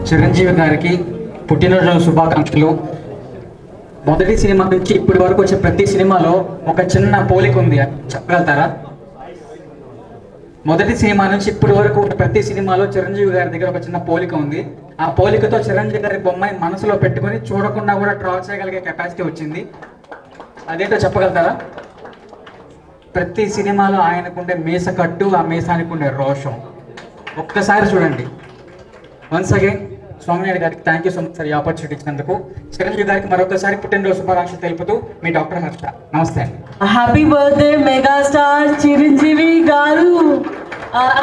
చిరంజీవి గారికి పుట్టినరోజు శుభాకాంక్షలు. మొదటి సినిమా నుంచి ఇప్పటి వరకు వచ్చే ప్రతి సినిమాలో ఒక చిన్న పోలిక ఉంది, చెప్పగలుగుతారా? మొదటి సినిమా నుంచి ఇప్పటి వరకు ప్రతి సినిమాలో చిరంజీవి గారి దగ్గర ఒక చిన్న పోలిక ఉంది. ఆ పోలికతో చిరంజీవి గారి బొమ్మని మనసులో పెట్టుకుని చూడకుండా కూడా డ్రా చేయగలిగే కెపాసిటీ వచ్చింది. అదేంటో చెప్పగలుగుతారా? ప్రతి సినిమాలో ఆయనకుండే మీస కట్టు, ఆ మీసానికి ఉండే రోషం ఒక్కసారి చూడండి. వన్స్ అగైన్ స్వామినాయుడు గారికి thank you so much sir ఈ ఆపర్చునిటీ ఇచ్చినందుకు. చిరంజీవి గారికి మరొకసారి పుట్టినరోజు శుభాకాంక్షలు తెలుపుతూ మీ డాక్టర్ హర్ష. నమస్తే అండి. హ్యాపీ బర్త్డే మెగాస్టార్ చిరంజీవి గారు.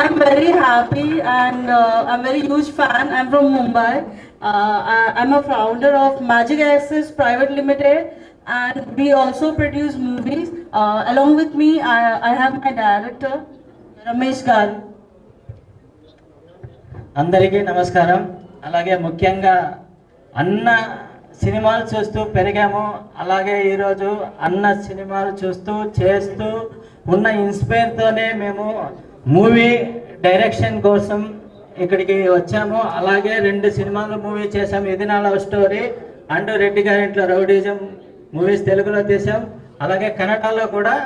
I'm very happy and I'm very huge fan. I'm from Mumbai. I'm a founder of Magic Access Private Limited and we also produce movies. Along with me, I have my director Ramesh garu. అందరికీ నమస్కారం. అలాగే ముఖ్యంగా అన్న సినిమాలు చూస్తూ పెరిగాము. అలాగే ఈరోజు అన్న సినిమాలు చూస్తూ చేస్తూ ఉన్న ఇన్స్పైర్తోనే మేము మూవీ డైరెక్షన్ కోసం ఇక్కడికి వచ్చాము. అలాగే 2 సినిమాలు మూవీ చేసాము. ఇది నా లవ్ స్టోరీ అండ్ రెడ్డి గారింట్లో రౌడీజం మూవీస్ తెలుగులో తీసాం. అలాగే కన్నడలో కూడా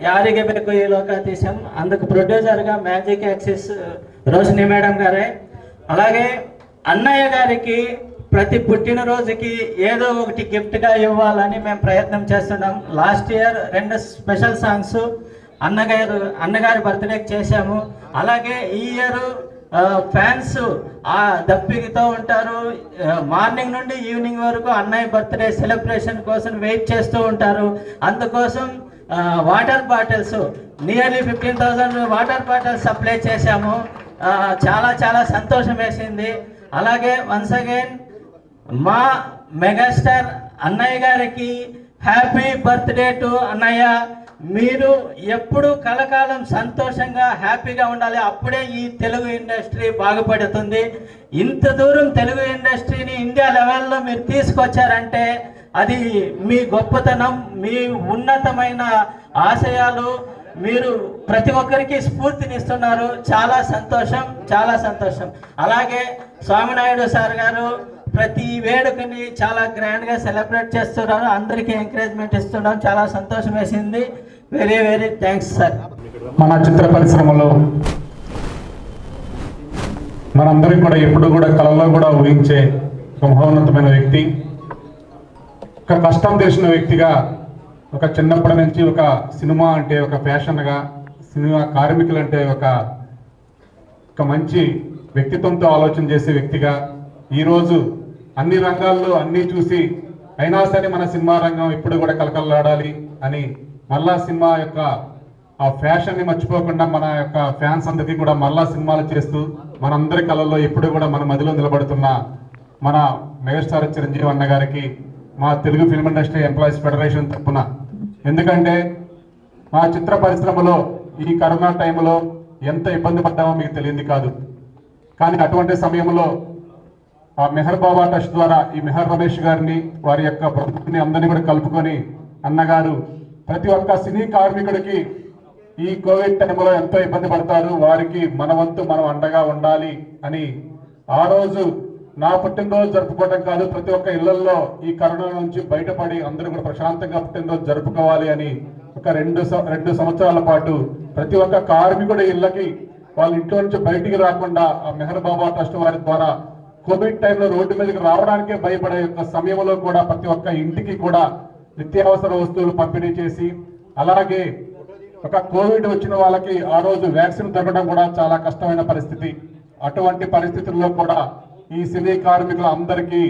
యాರಿಗೆ ಬೇಕು ఈ లోక తీసాం. అందుకు ప్రొడ్యూసర్గా మ్యాజిక్ యాక్సిస్ రోషిని మేడం గారే. అలాగే అన్నయ్య గారికి ప్రతి పుట్టినరోజుకి ఏదో ఒకటి గిఫ్ట్గా ఇవ్వాలని మేము ప్రయత్నం చేస్తున్నాం. లాస్ట్ ఇయర్ 2 స్పెషల్ సాంగ్స్ అన్నగారి బర్త్డేకి చేశాము. అలాగే ఈ ఇయర్ ఫ్యాన్స్ ఆ దప్పికతో ఉంటారు. మార్నింగ్ నుండి ఈవినింగ్ వరకు అన్నయ్య బర్త్డే సెలబ్రేషన్ కోసం వెయిట్ చేస్తూ ఉంటారు. అందుకోసం water bottles nearly 15,000 water bottles supply చేశాము. చాలా చాలా సంతోషం వేసింది. అలాగే వన్స్ అగైన్ మా మెగాస్టార్ అన్నయ్య గారికి హ్యాపీ బర్త్డే టు అన్నయ్య. మీరు ఎప్పుడు కలకాలం సంతోషంగా హ్యాపీగా ఉండాలి. అప్పుడే ఈ తెలుగు ఇండస్ట్రీ బాగుపడుతుంది. ఇంత దూరం తెలుగు ఇండస్ట్రీని ఇండియా లెవెల్లో మీరు తీసుకొచ్చారంటే అది మీ గొప్పతనం, మీ ఉన్నతమైన ఆశయాలు. మీరు ప్రతి ఒక్కరికి స్ఫూర్తినిస్తున్నారు. చాలా సంతోషం, చాలా సంతోషం. అలాగే స్వామినాయుడు సార్ గారు ప్రతి వేడుకని చాలా గ్రాండ్గా సెలబ్రేట్ చేస్తున్నారు. అందరికీ ఎంకరేజ్మెంట్ ఇస్తున్నాం. చాలా సంతోషం వేసింది. Very very thanks sir. మన చిత్ర పరిశ్రమలో మనందరం కూడా ఎప్పుడు కూడా కళలో కూడా ఊహించే ఒక మహోన్నతమైన వ్యక్తి, ఒక కష్టం చేసిన వ్యక్తిగా, ఒక చిన్నప్పటి నుంచి ఒక సినిమా అంటే ఒక ప్యాషన్గా, సినిమా కార్మికులు అంటే ఒక మంచి వ్యక్తిత్వంతో ఆలోచన చేసే వ్యక్తిగా ఈరోజు అన్ని రంగాల్లో అన్నీ చూసి అయినా సరే మన సినిమా రంగం ఇప్పుడు కూడా కలకలలాడాలి అని మళ్ళా సినిమా యొక్క ఆ ఫ్యాషన్ని మర్చిపోకుండా మన యొక్క ఫ్యాన్స్ అందరికీ కూడా మళ్ళా సినిమాలు చేస్తూ మనందరి కళల్లో ఇప్పుడు కూడా మన మధ్యలో నిలబడుతున్న మన మెగాస్టార్ చిరంజీవి అన్న గారికి మా Telugu film industry employees federation తరఫున, ఎందుకంటే మా చిత్ర పరిశ్రమలో ఈ కరోనా టైంలో ఎంత ఇబ్బంది పడ్డామో మీకు తెలియంది కాదు. కానీ అటువంటి సమయంలో ఆ మెహర్ బాబా ట్రస్ట్ ద్వారా ఈ మెహర్ రమేష్ గారిని, వారి యొక్క ప్రభుత్వాన్ని అందరినీ కూడా కలుపుకొని అన్నగారు ప్రతి ఒక్క సినీ కార్మికుడికి ఈ కోవిడ్ టైంలో ఎంతో ఇబ్బంది పడతారు, వారికి మన వంతు మనం అండగా ఉండాలి అని ఆ రోజు నా పుట్టినరోజు జరుపుకోవడం కాదు, ప్రతి ఒక్క ఇళ్లలో ఈ కరోనా నుంచి బయటపడి అందరూ కూడా ప్రశాంతంగా పుట్టినరోజు జరుపుకోవాలి అని ఒక 2 సంవత్సరాల పాటు ప్రతి ఒక్క కార్మికుడి ఇళ్ళకి వాళ్ళ ఇంట్లో నుంచి బయటికి రాకుండా ఆ మెహర్ బాబా ట్రస్ట్ వారి ద్వారా కోవిడ్ టైంలో రోడ్డు మీదకి రావడానికే భయపడే యొక్క సమయంలో కూడా ప్రతి ఒక్క ఇంటికి కూడా నిత్యావసర వస్తువులు పంపిణీ చేసి, అలాగే ఒక కోవిడ్ వచ్చిన వాళ్ళకి ఆ రోజు వ్యాక్సిన్ దొరకడం కూడా చాలా కష్టమైన పరిస్థితి. అటువంటి పరిస్థితుల్లో కూడా ఈ సినీ కార్మికుల అందరికీ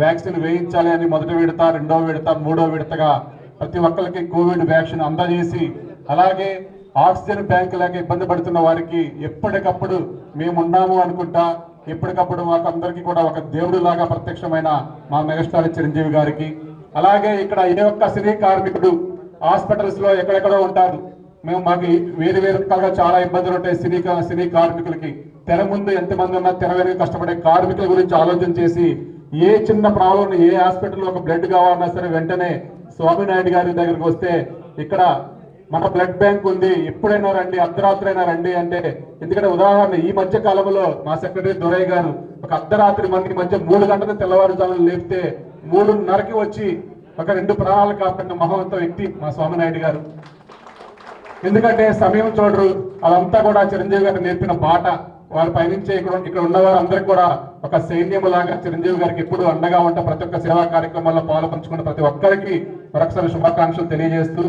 వ్యాక్సిన్ వేయించాలి అని మొదటి విడత, 2వ విడత, 3వ విడతగా ప్రతి ఒక్కరికి కోవిడ్ వ్యాక్సిన్ అందజేసి, అలాగే ఆక్సిజన్ బ్యాంక్ లేక ఇబ్బంది పడుతున్న వారికి ఎప్పటికప్పుడు మేమున్నాము అనుకుంటా ఎప్పటికప్పుడు మాకు అందరికీ కూడా ఒక దేవుడు లాగా ప్రత్యక్షమైన మా మెగాస్టార్ చిరంజీవి గారికి, అలాగే ఇక్కడ ఏ ఒక్క సినీ కార్మికుడు హాస్పిటల్స్ లో ఎక్కడెక్కడో ఉంటారు, మాకు వేరు వేరు రకాలుగా చాలా ఇబ్బందులు ఉంటాయి సినీ కార్మికులకి. తెర ముందు ఎంతమంది ఉన్నా తెర వెనుక కష్టపడే కార్మికుల గురించి ఆలోచన చేసి ఏ చిన్న ప్రాబ్లం, ఏ హాస్పిటల్లో ఒక బ్లడ్ కావాలన్నా సరే వెంటనే స్వామినాయుడు గారి దగ్గరికి వస్తే ఇక్కడ మన బ్లడ్ బ్యాంక్ ఉంది, ఎప్పుడైనా రండి, అర్ధరాత్రి అయినా రండి అంటే. ఎందుకంటే ఉదాహరణ ఈ మధ్య కాలంలో మా సెక్రటరీ దొరయ్య గారు ఒక అర్ధరాత్రి మంది మధ్య 3 గంటల తెల్లవారుజామున లేపితే 3:30కి వచ్చి ఒక 2 ప్రాణాలు కాపాడిన మహోన్నత వ్యక్తి మా స్వామినాయుడు గారు. ఎందుకంటే సమయం చూడరు, అదంతా కూడా చిరంజీవి గారు నేర్పిన బాట. వారి పయనించే ఇక్కడ ఉన్న వారందరికీ కూడా ఒక సైన్యములాగా చిరంజీవి గారికి ఎప్పుడు అండగా ఉంటా, ప్రతి ఒక్క సేవా కార్యక్రమాల్లో పాలు పంచుకున్న ప్రతి ఒక్కరికి మరొకసారి శుభాకాంక్షలు తెలియజేస్తూ,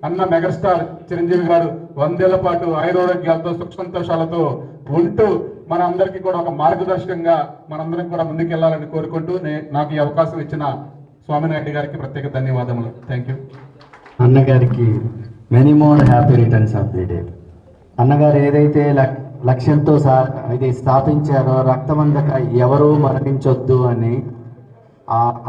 అన్న మెగాస్టార్ చిరంజీవి గారు 100 ఏళ్ల పాటు ఆయురారోగ్యాలతో సుఖ సంతోషాలతో ఉంటూ మన అందరికీ కూడా ఒక మార్గదర్శకంగా మనందరం కూడా ముందుకెళ్లాలని కోరుకుంటూ నాకు ఈ అవకాశం ఇచ్చిన స్వామినాయుడు గారికి ప్రత్యేక ధన్యవాదములు. Thank you. అన్నగారికి many more happy returns of the day. అన్నగారు ఏదైతే లక్ష్యంతో ఇది స్థాపించారో, రక్తమందక ఎవరూ మరణించొద్దు అని,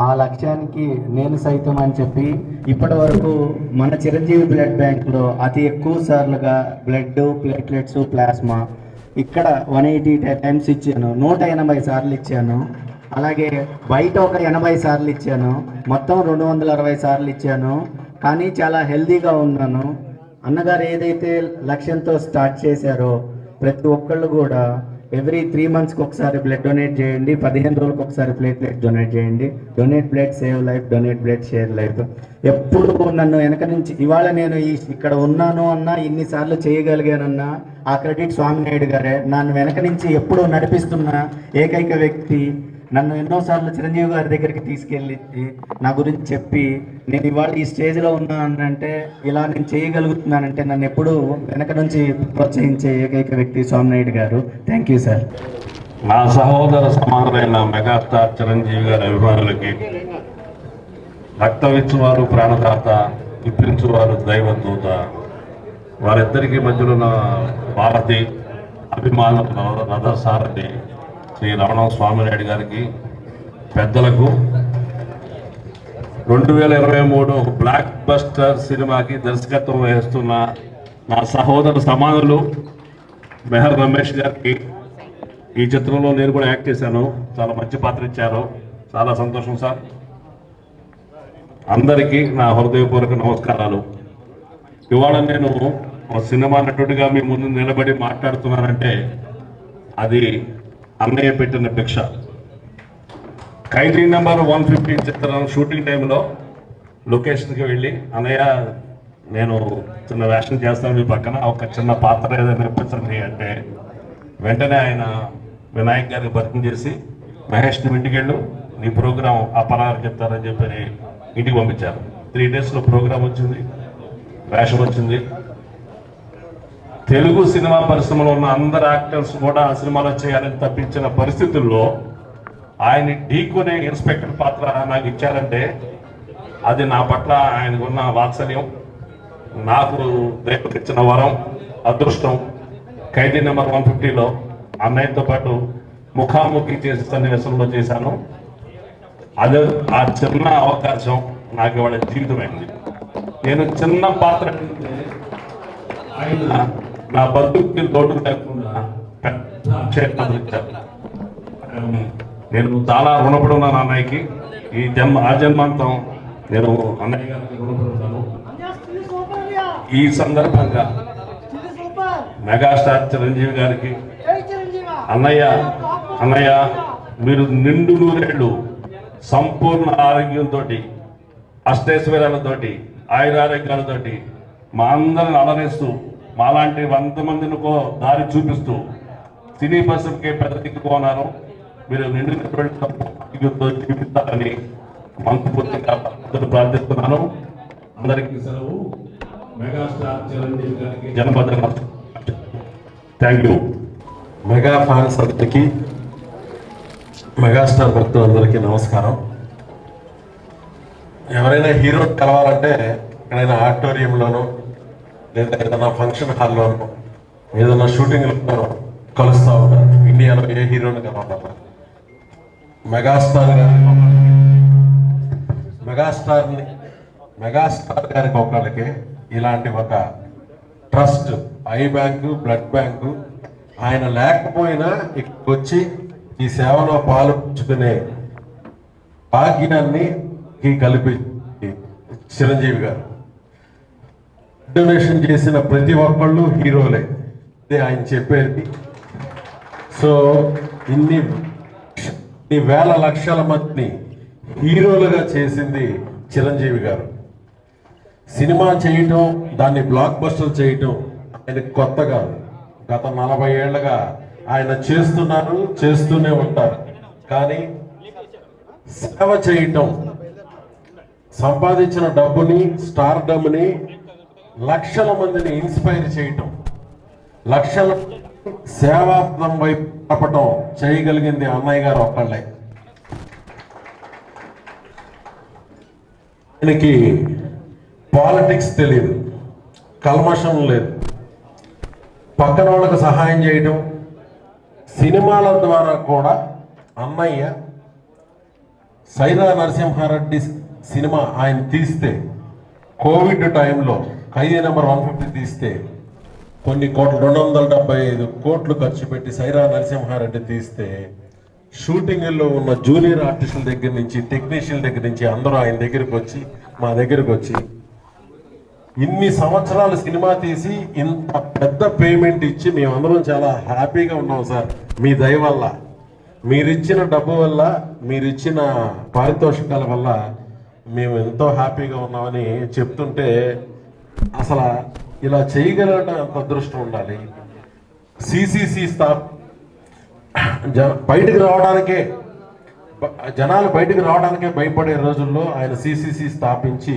ఆ లక్ష్యానికి నేను సైతం అని చెప్పి ఇప్పటి వరకు మన చిరంజీవి బ్లడ్ బ్యాంక్లో అతి ఎక్కువ సార్లుగా బ్లడ్, ప్లేట్లెట్స్, ప్లాస్మా ఇక్కడ 180 టైమ్స్ ఇచ్చాను, 180 సార్లు ఇచ్చాను. అలాగే బయట ఒక 80 సార్లు ఇచ్చాను, మొత్తం 260 సార్లు ఇచ్చాను. కానీ చాలా హెల్దీగా ఉన్నాను. అన్నగారు ఏదైతే లక్ష్యంతో స్టార్ట్ చేశారో, ప్రతి ఒక్కళ్ళు కూడా ఎవ్రీ 3 మంత్స్కి ఒకసారి బ్లడ్ డొనేట్ చేయండి, 15 రోజులకు ఒకసారి ప్లేట్లెట్ డొనేట్ చేయండి. Donate blood save life, donate blood share life. ఎప్పుడు నన్ను వెనక నుంచి ఇవాళ నేను ఇక్కడ ఉన్నాను అన్నా, ఇన్నిసార్లు చేయగలిగానన్నా ఆ క్రెడిట్ స్వామినాయుడు గారే. నన్ను వెనక నుంచి ఎప్పుడూ నడిపిస్తున్న ఏకైక వ్యక్తి. నన్ను ఎన్నోసార్లు చిరంజీవి గారి దగ్గరికి తీసుకెళ్ళి నా గురించి చెప్పి, నేను ఇవాళ ఈ స్టేజ్లో ఉన్నానంటే, ఇలా నేను చేయగలుగుతున్నానంటే నన్ను ఎప్పుడూ వెనక నుంచి ప్రోత్సహించే ఏకైక వ్యక్తి స్వామినాయుడు గారు. Thank you sir. నా సహోదర సమానులైన మెగాస్టార్ చిరంజీవి గారి అభిమానులకి, రక్తమిచ్చువారు ప్రాణదాత, ఇప్పించువారు దైవదూత, వారిద్దరికీ మధ్యలో ఉన్న భారతి అభిమానుల రథసారథి శ్రీ రమణ స్వామినాయుడు గారికి, పెద్దలకు 2023 బ్లాక్ బస్టర్ సినిమాకి దర్శకత్వం వహిస్తున్న నా సహోదర సమానులు మెహర్ రమేష్ గారికి, ఈ చిత్రంలో నేను కూడా యాక్ట్ చేశాను, చాలా మంచి పాత్ర ఇచ్చారు, చాలా సంతోషం సార్. అందరికీ నా హృదయపూర్వక నమస్కారాలు. ఇవాళ నేను ఒక సినిమా నటుడిగా మీ ముందు నిలబడి మాట్లాడుతున్నానంటే అది అన్నయ్య పెట్టిన భిక్ష. ఖైదీ నెంబర్ 150 చిత్రం షూటింగ్ టైంలో లొకేషన్కి వెళ్ళి, అన్నయ్య నేను చిన్న వేషం చేస్తాను మీ పక్కన, ఒక చిన్న పాత్ర ఏదైనా ఇప్పించండి అంటే, వెంటనే ఆయన వినాయక్ గారికి పరిచయం చేసి, మహేష్ని ఇంటికి వెళ్ళు, నీ ప్రోగ్రాం అపరారు చెప్తారని చెప్పి ఇంటికి పంపించారు. 3 డేస్లో ప్రోగ్రాం వచ్చింది, వేషం వచ్చింది. తెలుగు సినిమా పరిశ్రమలో ఉన్న అందరు యాక్టర్స్ కూడా ఆ సినిమాలో చేయాలని తప్పించిన పరిస్థితుల్లో ఆయన్ని ఢీకొనే ఇన్స్పెక్టర్ పాత్ర నాకు ఇచ్చారంటే అది నా పట్ల ఆయనకున్న వాత్సల్యం, నాకు దైవం ఇచ్చిన వరం, అదృష్టం. ఖైదీ నెంబర్ 150లో అన్నయ్యతో పాటు ముఖాముఖి చేసే సన్నివేశంలో చేశాను. అదే ఆ చిన్న అవకాశం నాకు ఇవాళ జీవితమైంది. నేను చిన్న పాత్ర ఆయన నా బతుకు తోడు లేకుండా నేను చాలా రుణపడి ఉన్నాను అన్నయ్యకి. ఈ జన్మాంతం నేను అన్నయ్య గారికి రుణపడి ఉన్నాను. ఈ సందర్భంగా మెగాస్టార్ చిరంజీవి గారికి, అన్నయ్య మీరు నిండు 100 ఏళ్ళు సంపూర్ణ ఆరోగ్యంతో, అష్టైశ్వర్యాలతోటి, ఆయురారోగ్యాలతోటి మా అందరిని అలరిస్తూ, మాలాంటి 100 మందిని దారి చూపిస్తూ సినీ పరిశ్రమకి పెద్ద దిక్కుకున్నారు. మీరు నిండు జీవితాలని మనస్ఫూర్తిగా ప్రార్థిస్తున్నాను. అందరికీ సెలవు. మెగాస్టార్ చిరంజీవి గారికి జన్మదిన థ్యాంక్ యూ. మెగా ఫ్యాన్స్ అందరికీ, మెగాస్టార్ భక్తులందరికీ నమస్కారం. ఎవరైనా హీరో కలవాలంటే ఎక్కడైనా ఆడిటోరియంలోనో, లేదా ఏదైనా ఫంక్షన్ హాల్లోనో, ఏదైనా షూటింగ్లో కలుస్తూ ఉంటారు. ఇండియాలో ఏ హీరోని కలవాలన్నా మెగాస్టార్ గారికి ఒకళ్ళకి ఇలాంటి ఒక trust, I bank, blood bank, ఆయన లేకపోయినా ఇక్కడికి వచ్చి ఈ సేవలో పాల్పంచుకునే భాగ్యాన్ని కల్పి చిరంజీవి గారు. డొనేషన్ చేసిన ప్రతి ఒక్కళ్ళు హీరోలే, ఇదే ఆయన చెప్పేది. సో ఇన్ని వేల లక్షల మందిని హీరోలుగా చేసింది చిరంజీవి గారు. సినిమా చేయటం, దాన్ని బ్లాక్ బస్టర్ చేయటం ఆయనకి కొత్త కాదు. గత 40 ఏళ్ళగా ఆయన చేస్తున్నారు, చేస్తూనే ఉంటారు. కానీ సేవ చేయటం, సంపాదించిన డబ్బుని, స్టార్డమ్ని లక్షల మందిని ఇన్స్పైర్ చేయటం, లక్షల సేవార్థం వైపు నడపటం చేయగలిగింది అన్నయ్య గారు ఒక్కళ్ళే. ఆయనకి పాలిటిక్స్ తెలియదు, కల్మషం లేదు, పక్కన వాళ్ళకు సహాయం చేయడం. సినిమాల ద్వారా కూడా అన్నయ్య సైరా నరసింహారెడ్డి సినిమా ఆయన తీస్తే, కోవిడ్ టైంలో ఖైదీ నెంబర్ 150 తీస్తే కొన్ని కోట్లు, 275 కోట్లు ఖర్చు పెట్టి సైరా నరసింహారెడ్డి తీస్తే, షూటింగ్లో ఉన్న జూనియర్ ఆర్టిస్టుల దగ్గర నుంచి, టెక్నీషియన్ల దగ్గర నుంచి అందరూ ఆయన దగ్గరికి వచ్చి, మా దగ్గరికి వచ్చి, ఇన్ని సంవత్సరాలు సినిమా తీసి ఇంత పెద్ద పేమెంట్ ఇచ్చి మేమందరం చాలా హ్యాపీగా ఉన్నాం సార్, మీ దయ వల్ల, మీరిచ్చిన డబ్బు వల్ల, మీరిచ్చిన పారితోషికాల వల్ల మేము ఎంతో హ్యాపీగా ఉన్నామని చెప్తుంటే, అసలు ఇలా చేయగలగడం అంత అదృష్టం ఉండాలి. సిసిసి బయటికి రావడానికే, జనాలు బయటికి రావడానికే భయపడే రోజుల్లో ఆయన సిసిసి స్థాపించి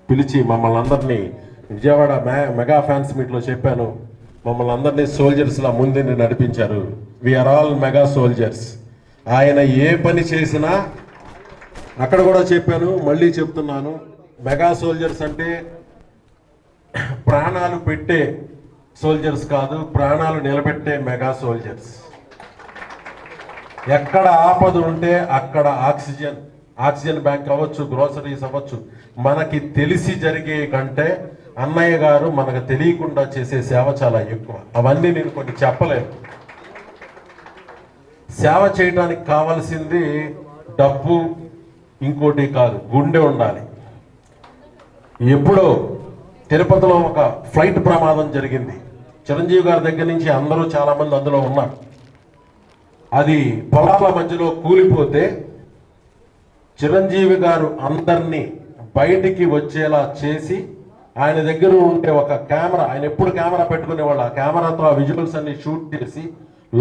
పిలిచి మమ్మల్ని అందరినీ విజయవాడ మెగా ఫ్యాన్స్ మీట్లో చెప్పాను, మమ్మల్ని అందరినీ సోల్జర్స్లా ముందుని నడిపించారు. We are all mega soldiers. ఆయన ఏ పని చేసినా అక్కడ కూడా చెప్పాను, మళ్ళీ చెప్తున్నాను, మెగా సోల్జర్స్ అంటే ప్రాణాలు పెట్టే సోల్జర్స్ కాదు, ప్రాణాలు నిలబెట్టే మెగా సోల్జర్స్. ఎక్కడ ఆపద ఉంటే అక్కడ ఆక్సిజన్ బ్యాంక్ అవ్వచ్చు, గ్రోసరీస్ అవ్వచ్చు, మనకి తెలిసి జరిగే కంటే అన్నయ్య గారు మనకు తెలియకుండా చేసే సేవ చాలా ఎక్కువ. అవన్నీ నేను కొన్ని చెప్పలేను. సేవ చేయడానికి కావాల్సింది డబ్బు, ఇంకోటి కాదు, గుండె ఉండాలి. ఎప్పుడో తిరుపతిలో ఒక ఫ్లైట్ ప్రమాదం జరిగింది. చిరంజీవి గారి దగ్గర నుంచి అందరూ చాలా మంది అందులో ఉన్నారు. అది పొలాల మధ్యలో కూలిపోతే చిరంజీవి గారు అందరినీ బయటికి వచ్చేలా చేసి, ఆయన దగ్గర ఉండే ఒక కెమెరా, ఆయన ఎప్పుడు కెమెరా పెట్టుకునేవాళ్ళు, ఆ కెమెరాతో ఆ విజువల్స్ అన్ని షూట్ చేసి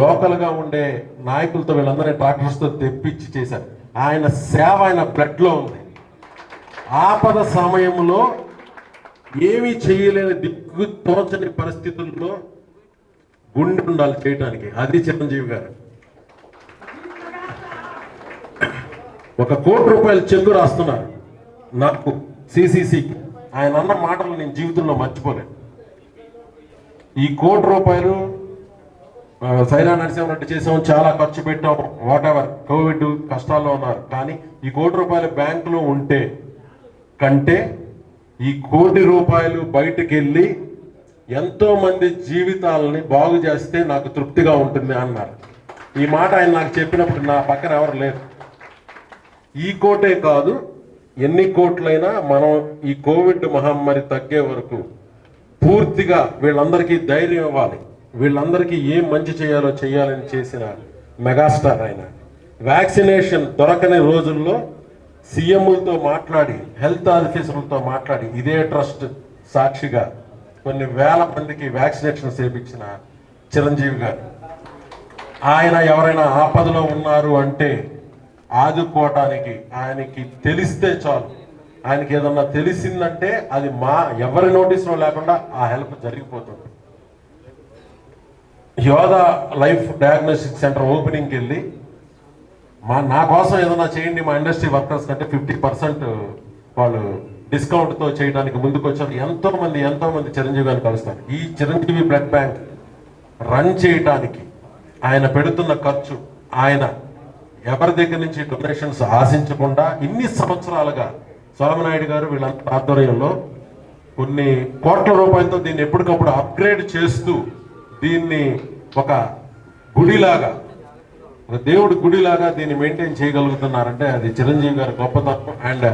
లోకల్గా ఉండే నాయకులతో వీళ్ళందరినీ ట్రాక్టర్స్తో తెప్పించి చేశారు. ఆయన సేవ ఆయన బ్లడ్లో ఉంది. ఆపద సమయంలో ఏమీ చేయలేని దిక్కు తోచని పరిస్థితుల్లో గుండె ఉండాలి చేయడానికి. అది చిరంజీవి గారు. 1 కోటి రూపాయలు చెక్కు రాస్తున్నారు నాకు సిసిసికి. ఆయన అన్న మాటలు నేను జీవితంలో మర్చిపోలేను. ఈ 1 కోటి రూపాయలు సైరా నరసింహారెడ్డి చేసాం, చాలా ఖర్చు పెట్టాం, వాటెవర్, కోవిడ్ కష్టాల్లో ఉన్నారు. కానీ ఈ 1 కోటి రూపాయలు బ్యాంకులో ఉంటే కంటే ఈ 1 కోటి రూపాయలు బయటకు వెళ్ళి ఎంతో మంది జీవితాలని బాగు చేస్తే నాకు తృప్తిగా ఉంటుంది అన్నారు. ఈ మాట ఆయన నాకు చెప్పినప్పుడు నా పక్కన ఎవరు లేరు. ఈ కోటే కాదు, ఎన్ని కోట్లైనా మనం ఈ కోవిడ్ మహమ్మారి తగ్గే వరకు పూర్తిగా వీళ్ళందరికీ ధైర్యం ఇవ్వాలి, వీళ్ళందరికీ ఏం మంచి చేయాలో చేయాలని చేసిన మెగాస్టార్ ఆయన. వ్యాక్సినేషన్ దొరకని రోజుల్లో సీఎంలతో మాట్లాడి, హెల్త్ ఆఫీసర్లతో మాట్లాడి, ఇదే ట్రస్ట్ సాక్షిగా కొన్ని వేల మందికి వ్యాక్సినేషన్ చేయించిన చిరంజీవి గారు. ఆయన ఎవరైనా ఆపదలో ఉన్నారు అంటే ఆదుకోవటానికి ఆయనకి తెలిస్తే చాలు. ఆయనకి ఏదన్నా తెలిసిందంటే అది ఎవరి నోటీసులో లేకుండా ఆ హెల్ప్ జరిగిపోతుంది. యోధా లైఫ్ డయాగ్నోస్టిక్ సెంటర్ ఓపెనింగ్కి వెళ్ళి నా కోసం ఏదైనా చేయండి, మా ఇండస్ట్రీ వర్కర్స్ కంటే 50% వాళ్ళు డిస్కౌంట్తో చేయడానికి ముందుకు వచ్చారు. ఎంతో మంది చిరంజీవి గారిని కలుస్తారు. ఈ చిరంజీవి బ్లడ్ బ్యాంక్ రన్ చేయడానికి ఆయన పెడుతున్న ఖర్చు, ఆయన ఎవరి దగ్గర నుంచి డొనేషన్స్ ఆశించకుండా ఇన్ని సంవత్సరాలుగా సోమనాయుడు గారు వీళ్ళంతా ఆధ్వర్యంలో కొన్ని కోట్ల రూపాయలతో దీన్ని ఎప్పటికప్పుడు అప్గ్రేడ్ చేస్తూ దీన్ని ఒక గుడిలాగా, ఒక దేవుడి గుడిలాగా దీన్ని మెయింటైన్ చేయగలుగుతున్నారంటే అది చిరంజీవి గారి గొప్పతనం. అండ్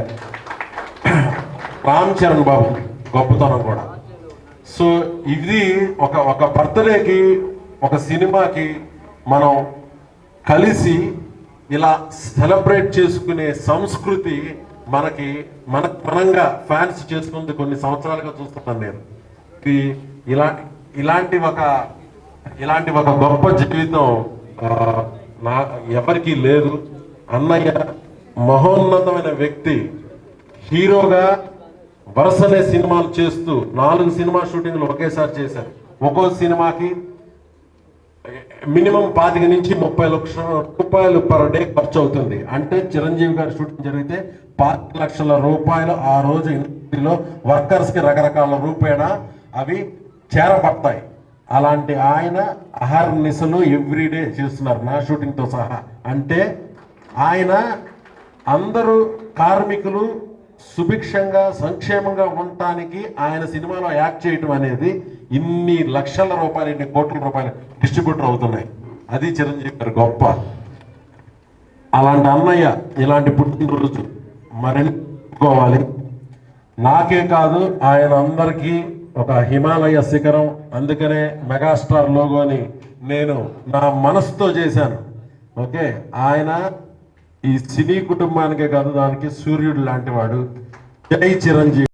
రామ్ చరణ్ బాబు గొప్పతనం కూడా. సో ఇది ఒక బర్త్డేకి ఒక సినిమాకి మనం కలిసి ఇలా సెలబ్రేట్ చేసుకునే సంస్కృతి మనంగా ఫ్యాన్స్ చేసుకుంది కొన్ని సంవత్సరాలుగా చూస్తున్నాను నేను. ఇలాంటి ఒక గొప్ప జీవితం ఎవరికీ లేదు. అన్నయ్య మహోన్నతమైన వ్యక్తి, హీరోగా వరుసనే సినిమాలు చేస్తూ 4 సినిమా షూటింగ్లు ఒకేసారి చేశారు. ఒక్కో సినిమాకి మినిమం 25 నుంచి 30 లక్షల రూపాయలు పర్ డే ఖర్చు అవుతుంది. అంటే చిరంజీవి గారి షూటింగ్ జరిగితే 5 లక్షల రూపాయలు ఆ రోజు ఇండస్ట్రీలో వర్కర్స్ కి రకరకాల రూపేణ అవి చేరబడతాయి. అలాంటి ఆయన అహర్నిశలు ఎవ్రీడే చేస్తున్నారు, నా షూటింగ్తో సహా. అంటే ఆయన అందరూ కార్మికులు సుభిక్షంగా సంక్షేమంగా ఉండటానికి ఆయన సినిమాలో యాక్ట్ చేయటం అనేది ఇన్ని లక్షల రూపాయలు, ఇన్ని కోట్ల రూపాయలు డిస్ట్రిబ్యూటర్ అవుతున్నాయి. అది చిరంజీవి గారు గొప్ప. అలాంటి అన్నయ్య ఇలాంటి పుట్టినరోజు మరెన్నుకోవాలి. నాకే కాదు, ఆయన అందరికీ ఒక హిమాలయ శిఖరం. అందుకనే మెగాస్టార్ లోగోని నేను నా మనసుతో చేశాను. ఓకే, ఆయన ఈ సినీ కుటుంబానికే కాదు, దానికి సూర్యుడు లాంటి వాడు. జై చిరంజీవి.